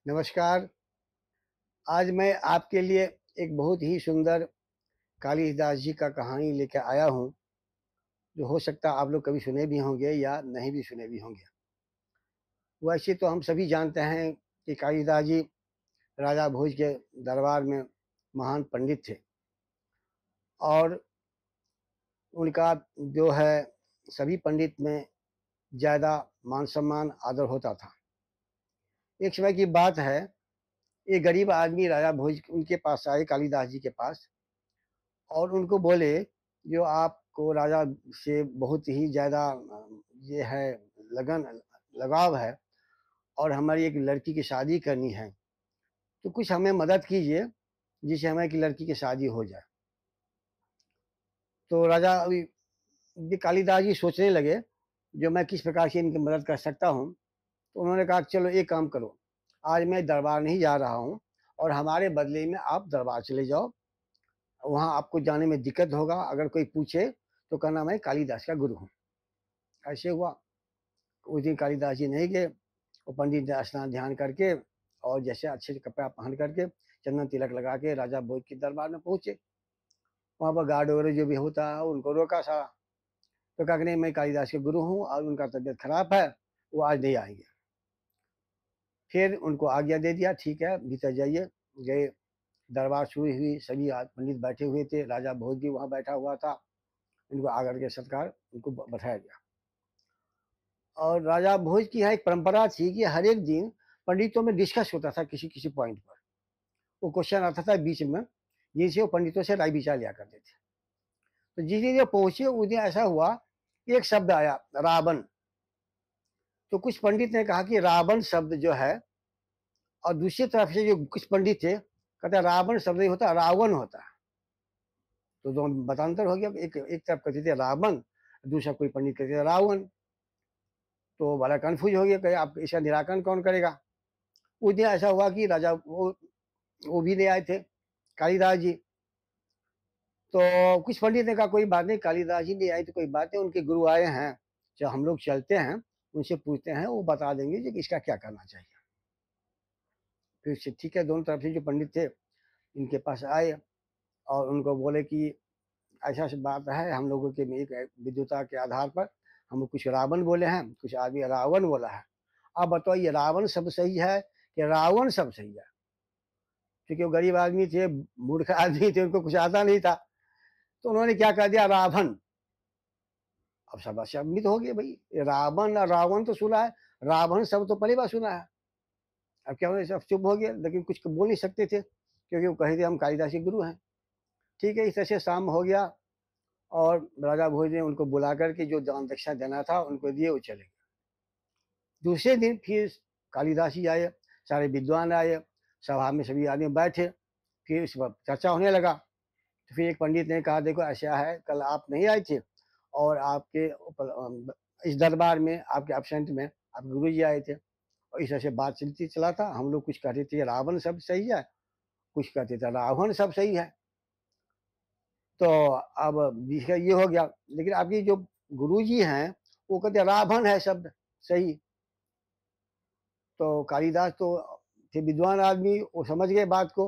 नमस्कार। आज मैं आपके लिए एक बहुत ही सुंदर कालिदास जी का कहानी लेकर आया हूँ, जो हो सकता है आप लोग कभी सुने भी होंगे या नहीं भी सुने भी होंगे। वैसे तो हम सभी जानते हैं कि कालिदास जी राजा भोज के दरबार में महान पंडित थे और उनका जो है सभी पंडित में ज़्यादा मान-सम्मान, आदर होता था। एक समय की बात है, एक गरीब आदमी राजा भोज उनके पास आए कालिदास जी के पास और उनको बोले, जो आपको राजा से बहुत ही ज़्यादा ये है लगन लगाव है और हमारी एक लड़की की शादी करनी है, तो कुछ हमें मदद कीजिए, जिससे हमारी लड़की की शादी हो जाए। तो राजा अभी ये कालिदास जी सोचने लगे, जो मैं किस प्रकार से इनकी मदद कर सकता हूँ। तो उन्होंने कहा, चलो एक काम करो, आज मैं दरबार नहीं जा रहा हूँ और हमारे बदले में आप दरबार चले जाओ। वहाँ आपको जाने में दिक्कत होगा, अगर कोई पूछे तो कहना मैं कालिदास का गुरु हूँ। ऐसे हुआ। उस दिन कालिदास जी नहीं गए। वो पंडित ने स्नान ध्यान करके और जैसे अच्छे से कपड़ा पहन करके चंदन तिलक लगा के राजा भोज के दरबार में पहुंचे। वहाँ पर गार्ड वगैरह जो भी होता है उनको रोका सारा। तो कहा कि नहीं, मैं कालिदास के गुरु हूँ और उनका तबीयत खराब है, वो आज नहीं आएंगे। फिर उनको आज्ञा दे दिया, ठीक है भीतर जाइए। गए, दरबार शुरू हुई, सभी पंडित बैठे हुए थे, राजा भोज भी वहाँ बैठा हुआ था। उनको आकर के सत्कार उनको बैठाया गया। और राजा भोज की यहाँ एक परंपरा थी कि हर एक दिन पंडितों में डिस्कस होता था किसी किसी पॉइंट पर। वो क्वेश्चन आता था बीच में, जिनसे वो पंडितों से राय विचार लिया करते थे। तो जिस दिन ये पहुंचे उस दिन ऐसा हुआ, एक शब्द आया, रावण। तो कुछ पंडित ने कहा कि रावण शब्द जो है, और दूसरी तरफ से जो कुछ पंडित थे कहते हैं रावण शब्द नहीं होता, रावण होता है। तो दोनों मतांतर हो गया। एक एक तरफ कहते थे रावण, दूसरा कोई पंडित कहते थे रावण। तो बड़ा कंफ्यूज हो गया कि आप इसका निराकरण कौन करेगा। उस दिन ऐसा हुआ कि राजा वो भी ले आए थे कालिदास जी। तो कुछ पंडित ने कहा कोई बात नहीं, कालिदास जी ले आए तो कोई बात नहीं, उनके गुरु आए हैं, जो हम लोग चलते हैं उनसे पूछते हैं, वो बता देंगे कि इसका क्या करना चाहिए। फिर ठीक है, दोनों तरफ से जो पंडित थे इनके पास आए और उनको बोले कि ऐसा ऐसी बात है, हम लोगों के एक विद्वता के आधार पर हम कुछ रावण बोले हैं, कुछ आदमी रावण बोला है। अब बताओ ये रावण शब्द सही है कि रावण शब्द सही है? क्योंकि वो गरीब आदमी थे, मूर्ख आदमी थे, उनको कुछ आता नहीं था। तो उन्होंने क्या कह दिया, रावण। अब सब शब्द हो गए भाई, रावण और रावण तो सुना है, रावण शब्द तो पहली बार सुना है। अब क्या हुआ, सब चुप हो गया, लेकिन कुछ बोल नहीं सकते थे क्योंकि वो कहे थे हम कालिदास के गुरु हैं। ठीक है, इस तरह से शाम हो गया और राजा भोज ने उनको बुला करके जो दान दक्षिणा देना था उनको दिए, वो चले गए। दूसरे दिन फिर कालिदास जी आए, सारे विद्वान आए, सभा में सभी आदमी बैठे। फिर इस पर चर्चा होने लगा। तो फिर एक पंडित ने कहा, देखो ऐसा है, कल आप नहीं आए थे और आपके इस दरबार में आपके एब्सेंट में आपके गुरु जी आए थे, और इस तरह से बात चलती चला था। हम लोग कुछ कहते थे रावण शब्द सही है, कुछ कहते थे रावण शब्द सही है। तो अब जिसका ये हो गया, लेकिन आपकी जो गुरु जी हैं वो कहते रावण है शब्द सही। तो कालिदास तो थे विद्वान आदमी, वो समझ गए बात को।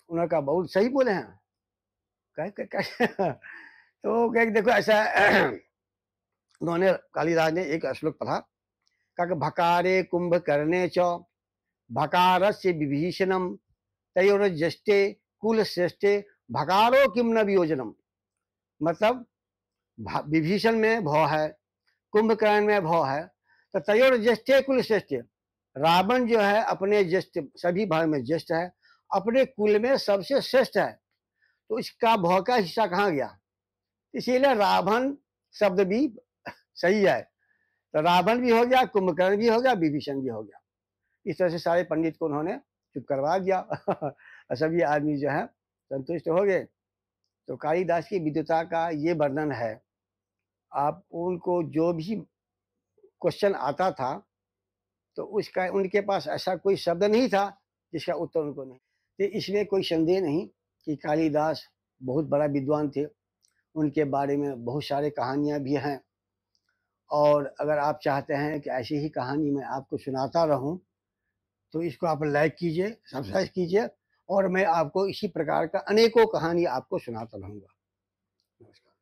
उन्होंने कहा बहुत सही बोले हैं। कह तो कह देखो ऐसा है। उन्होंने कालिदास ने एक श्लोक पढ़ा, कहा कि भकारे कुंभ करने च भकारस्य विभीषणम तयोर्जष्टे कुल श्रेष्ठे भकारो किम न वियोजनम। मतलब विभीषण में भव है, कुंभकर्ण में भव है, तो तयोर्जष्टे कुल श्रेष्ठ। रावण जो है अपने ज्येष्ठ, सभी भाई में ज्येष्ठ है, अपने कुल में सबसे श्रेष्ठ है, तो इसका भव का हिस्सा कहाँ गया? इसीलिए रावण शब्द भी सही है। तो रावण भी हो गया, कुंभकर्ण भी हो गया, विभीषण भी हो गया। इस तरह से सारे पंडित को उन्होंने चुप करवा दिया। और सभी आदमी जो है संतुष्ट हो गए। तो कालिदास की विद्वता का ये वर्णन है। आप उनको जो भी क्वेश्चन आता था तो उसका उनके पास ऐसा कोई शब्द नहीं था जिसका उत्तर उनको नहीं। तो इसमें कोई संदेह नहीं कि कालिदास बहुत बड़ा विद्वान थे। उनके बारे में बहुत सारे कहानियाँ भी हैं, और अगर आप चाहते हैं कि ऐसी ही कहानी मैं आपको सुनाता रहूं तो इसको आप लाइक कीजिए, सब्सक्राइब कीजिए और मैं आपको इसी प्रकार का अनेकों कहानी आपको सुनाता रहूँगा। नमस्कार।